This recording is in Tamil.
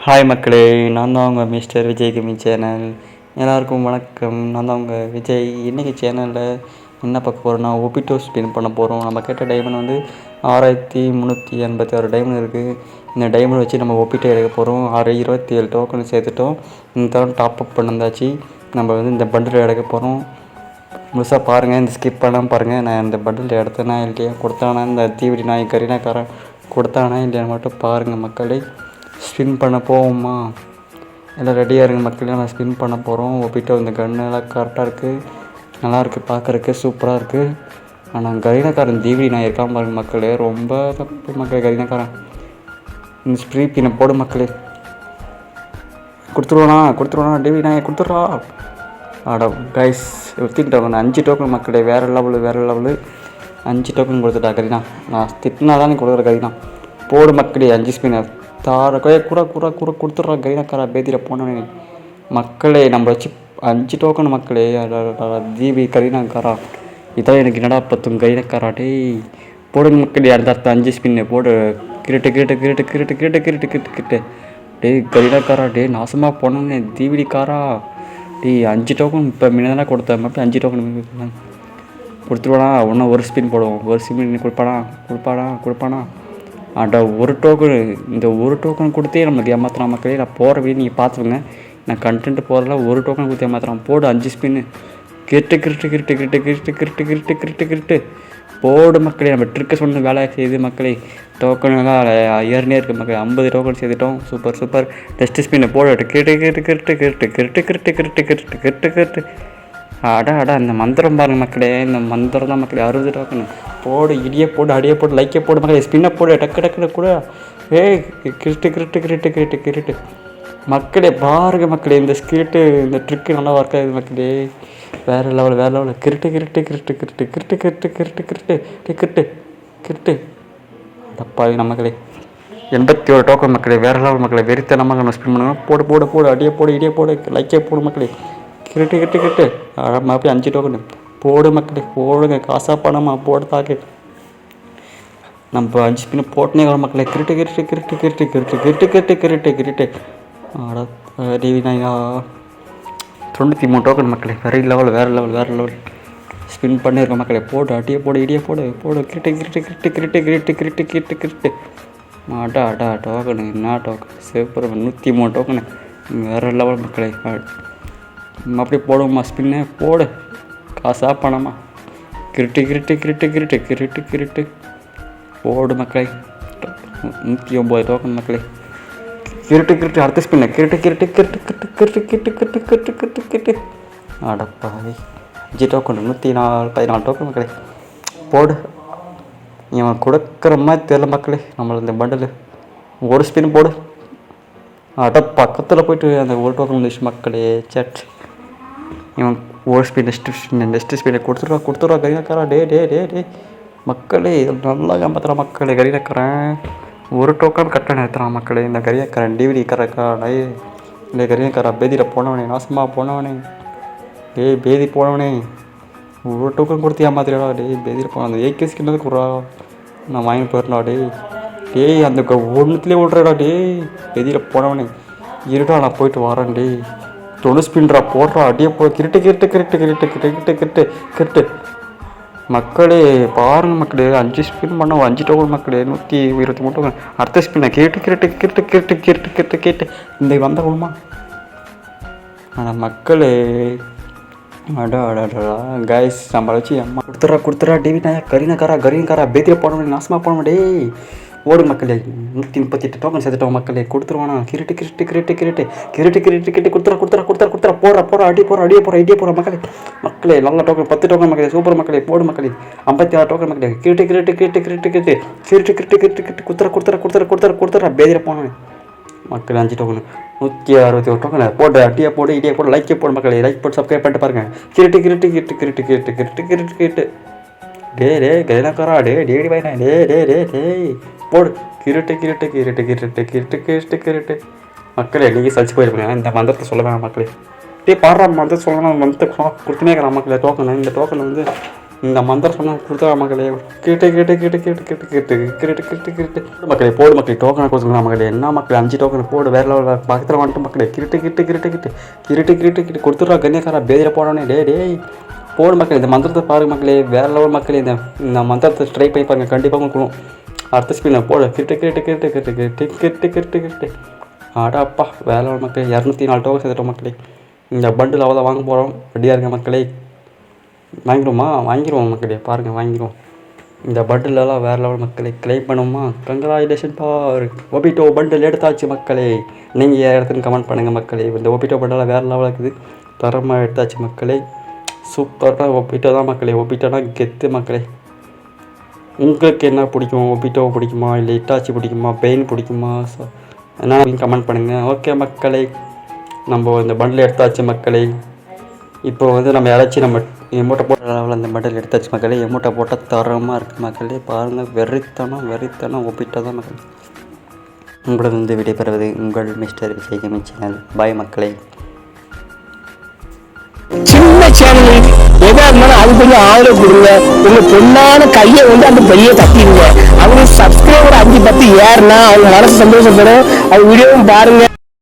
ஹாய் மக்களே, நான் தான் உங்கள் மிஸ்டர் விஜய் கேமிங் சேனல். எல்லாருக்கும் வணக்கம். நான் தான் உங்கள் விஜய். இன்றைக்கி சேனலில் என்ன பார்க்க போகிறோன்னா, ஒபிட்டோ ஸ்பின் பண்ண போகிறோம். நம்ம கேட்ட டைமண்ட் வந்து 6386 டைமண்ட் இருக்குது. இந்த டைமண்ட் வச்சு நம்ம ஒபிட்டோ எடுக்க போகிறோம். 27 டோக்கன் சேர்த்துட்டோம். இந்த தடவை டாப் அப் பண்ணந்தாச்சு. நம்ம வந்து இந்த பண்டில் எடுக்க போகிறோம். முழுசாக பாருங்கள், இந்த ஸ்கிப் பண்ணாமல் பாருங்கள். நான் இந்த பண்டில் எடுத்தேனா இல்லையா, கொடுத்தானா இந்த தீவிரி நாய் கரீனாக்காரன் கொடுத்தானா இல்லையான்னு மட்டும் பாருங்கள் மக்களே. ஸ்பின் பண்ண போவோமா? எல்லாம் ரெடியாக இருங்க மக்களே. நம்ம ஸ்பின் பண்ண போகிறோம். ஒப்பிட்டு இந்த கன்று எல்லாம் கரெக்டாக இருக்குது, நல்லாயிருக்கு, பார்க்குறக்கு சூப்பராக இருக்குது. ஆனால் கரீனாக்காரன் தீவிரி நான் இருக்காமல் பாருங்க மக்களே. ரொம்ப தப்பு மக்களே. கரீனாக்காரன் இந்த ஸ்ப்ரீ பின்ன போடு மக்களே. கொடுத்துருவானா டிவி நாயை கொடுத்துட்றா. ஆடா கைஸ், 15 டோக்கன், 5 டோக்கன் மக்களே. வேறு லெவலு 5 டோக்கன் கொடுத்துட்டா கரீனா. நான் திட்டினா தான் நீ கொடுக்குற கரீனா. போடு மக்களே. 5 ஸ்பின்னர் தார கூட கொடுத்துட்றா கரீனாக்காரா. பேதியில் போனவனே மக்களே. நம்ம வச்சு 5 டோக்கன் மக்களே. தீபி கரீனாக்காரா. இதான் எனக்கு என்னடா பத்தும் கரீனாக்காரா. டேய் போடுங்க மக்களே. அடுத்த 5 ஸ்பின்னு போடு. கிரிட்டு டேய் கரீனாக்காரா. டேய் நாசமாக போனவனே தீவிடிக்காரா. டேய் 5 டோக்கன் இப்போ முன்னதானே கொடுத்தேன். அப்படி 5 டோக்கன் கொடுத்துருவானா? இன்னும் ஒரு ஸ்பின் போடுவோம். ஒரு ஸ்பின் கொடுப்பானா? அட ஒரு டோக்கன், இந்த ஒரு டோக்கன் கொடுத்தே நம்மளுக்கு ஏமாத்துறான் மக்களே. நான் போகிற வீடு நீங்கள் பார்த்துருங்க. நான் கண்டென்ட் போகிறதுல ஒரு டோக்கன் கொடுத்து ஏமாத்துறான். போடு 5 ஸ்பின்னு. கிரிட்டு போடு மக்களே. நம்ம ட்ரிக்கை சொன்ன வேலை செய்யுது மக்களே. டோக்கன் எல்லாம் ஏறினே இருக்குது மக்களே. 50 டோக்கன் செய்துட்டோம். சூப்பர். டெஸ்ட் ஸ்பின்னை போடு. கிரிட்டு அடா இந்த மந்திரம் பாருங்கள் மக்களே. இந்த மந்திரம் தான் மக்களே. 60 டோக்கன் போடு. இடியே போடு, அடியே போடு, லைக்கே போடு மக்களே. ஸ்பின்னை போடு. டக்கு கூட. கிரிட்டு மக்களே. பாருங்க மக்களே. இந்த ஸ்கிரிட்டு, இந்த ட்ரிக்கு நல்லா ஒர்க் ஆகுது மக்களே. வேறு லெவல். கிரிட்டு அடப்பாவி நம்மக்களே. 81 டோக்கன் மக்களே. வேறு லெவல் மக்களே. வெறித்தனமாக நம்ம ஸ்பின் பண்ணுவோம். போடு, அடியே போடு, இடியே போடு, லைக்கே போடு மக்களே. கிரிட்டு மறுபடியும் 5 டோக்கன் போடு மக்களே. போடுங்க. காசா பணமா போடு தாக்கு. நம்ம 5 ஸ்பின் போட்டுனே வர மக்களே. கிரிட்டு ஆடா டிவி நாயா. 93 டோக்கன் மக்களே. வேறு லெவல் ஸ்பின் பண்ணியிருக்கோம் மக்களே. போடு, அடியே போடு, இடியே போடு. கிரிட்டு அடா டோக்கனு. என்ன டோக்கன் சூப்பர். 103 டோக்கனு. வேறு லெவல் மக்களே. அப்படியே போடுவோம்மா ஸ்பின்னு. போடு. காசா பணமா? கிரிட்டு போடு மக்களே. 109 டோக்கன் மக்களே. கிரிட்டு அடுத்த ஸ்பின்னு. கிரிட்டு அடப்பாவி. 5 டோக்கன் 114 டோக்கன் மக்களே. போடு. இவன் கொடுக்குற மாதிரி தெரியல மக்களே. நம்மள இந்த பண்டில் ஒரு ஸ்பின் போடு. பக்கத்தில் போயிட்டு அந்த ஒரு டோக்கன் வந்துச்சு மக்களே. சட் இவன் ஒரு ஸ்பீட் நெக்ஸ்ட் ஸ்பீடை கொடுத்துருவா கரீனாக்காரா. டே மக்களே. நல்லா காப்பாற்றுறான் மக்களே கரீனாக்காரன். ஒரு டோக்கன் கரெக்டாக நிறுத்துறான் மக்களே. இந்த கரீனாக்காரன் டிவிடி கரக்கா. இந்த கரீனாக்காரா பேதியில் போனவனே. நாசமாக போனவனே. பேதி போனவனே. ஒரு டோக்கன் கொடுத்து ஏமாத்திரா. பேதியில் போன அந்த ஏகே ஸ்கின்னது கொடுறா. நான் வாங்கி போயிடலாம். டேய் அந்த ஒன்றுத்துலேயே விட்றா. பேதியில் போனவனே. இருடா நான் போயிட்டு வரேன். தொழு ஸ்பின்ரா போடுறா. அடியே போ. கிரிட்டு மக்களே. பாருங்க மக்களே. 5 ஸ்பின் பண்ண 5 டோக்கன் மக்களே. 123 டோக்கன். அடுத்த ஸ்பின்னை கிரிட்டு இந்த வந்த குடுமா. ஆனால் மக்களே அடா கைஸ் நம்மளை வச்சு அம்மா கொடுத்துட்றா டிவி நாயா. கரீனாக்காரா பேத்தியில் போனவனே. நாசமாக போனவன். ஓடு மக்களே. 138 டோக்கன் சேர்த்துட்டோம் மக்களே. கொடுத்துருவானா? கிரிட்டு கொடுத்துறா. போடுறா. அடியே போடுற மக்களே. நல்ல டோக்கன் 10 டோக்கன் மக்களே. சூப்பர் மக்களே. போடு மக்களே. 56 டோக்கன் மக்களே. கிரிட்டு கொடுத்துறா. பேதியில் போனவனே மக்களே. 5 டோக்கன் 161 டோக்கன் போடு. அடியே போடு, இடியே போடு, லைக்கே போடு மக்களே. லைக் போட்டு சப்ஸ்கிரைப் பண்ணிட்டு பாருங்க. கிரிட்டு டே கரீனாக்காரா. டேடி பையனா. டே போடு. கிரிட்டு மக்களே. நீங்கள் சளிச்சு போயிருப்பீங்க. இந்த மந்திரத்தை சொல்ல வேணாம் மக்களே. பாடுறா மந்திரத்தை சொல்லணும். மந்திரத்தை கொடுத்துனே இருக்கிறான் மக்களே. டோக்கன் இந்த டோக்கன் வந்து இந்த மந்திரம் சொன்னால் கொடுத்தா மக்களே கேட்டு கேட்டு கேட்டு கேட்டு கேட்டு கேட்டு கேட்டு கேட்டு கேட்டு மக்களே போடு மக்களே டோக்கனை கொடுத்துக்கலாம் மக்களே என்ன மக்களே 5 டோக்கன் போடு வேறு லெவலில் பக்கத்தில் வந்துட்டு மக்களே கிரிட்டு கிட்டு கிரிட்டு கிட்டு கிரிட்டு கிரிட்டு கிட்டு கொடுத்துட்றா கன்னியாக்காரா பேதியில் போடனே டேய் போடு மக்களே இந்த மந்திரத்தை பாருங்க மக்களே வேறு லெவல் மக்களே இந்த மந்திரத்தை ட்ரை பண்ணி பாருங்கள் கண்டிப்பாக உங்களுக்கு அடுத்த ஸ்பீனில் போடு கிரிட்டு கிரிட்டு கிரிட்டு கிரிட்டு கிரிட்டு கிரிட்டு கிரிட்டு கிரிட்டு ஆடாப்பா வேறு லெவல் மக்களே 204 டோக்கன் சேர்த்துட்டோம் மக்களே இந்த பண்டில் அவ்வளோ வாங்க போகிறோம் ரெடியாக இருங்க மக்களே வாங்கிடுவோம் மக்களே பாருங்கள் வாங்கிடுவோம் இந்த பண்டிலெல்லாம் வேறு லெவல் மக்களே கிளைம் பண்ணுவோமா கங்க்ராச்சுலேஷன் பார் ஒபிட்டோ பண்டில் எடுத்தாச்சு மக்களே நீங்கள் இடத்துக்கு கமெண்ட் பண்ணுங்கள் மக்களே இந்த ஒபிட்டோ பண்டெல்லாம் வேறு லெவலாக இருக்குது தரமாக எடுத்தாச்சு மக்களே சூப்பராக ஒபிட்டோ தான் மக்களே ஒபிட்டோனா கெத்து மக்களே உங்களுக்கு என்ன பிடிக்கும் ஒபிட்டோ பிடிக்குமா இல்லை இட்டாச்சி பிடிக்குமா பெயின் பிடிக்குமா என்ன கமெண்ட் பண்ணுங்கள் ஓகே மக்களே நம்ம இந்த பண்டில் எடுத்தாச்சு மக்களே இப்போ நம்ம யாராச்சும் நம்ம எமௌண்ட்டை போட்ட லெவலில் அந்த பண்டில் எடுத்தாச்சு மக்களே எமௌண்ட்டை போட்டால் தரமாக இருக்குது மக்களே பாருங்கள் வெறித்தனம் ஒப்பிட்டால் தான் மக்களே உங்களது விடைபெறுவது உங்கள் மிஸ்டர் விஜய் கேமிங் சேனல் பாய் மக்களே சின்ன சேனல் எதா இருந்தாலும் அது கொஞ்சம் ஆதரவு கொடுங்க உங்க பொண்ணான கையை அந்த பைய தட்டிடுங்க அவங்க சப்ஸ்கிரைபர் 5-10 ஏறுனா அவங்க மனசு சந்தோஷப்படும் அவங்க வீடியோவும் பாருங்க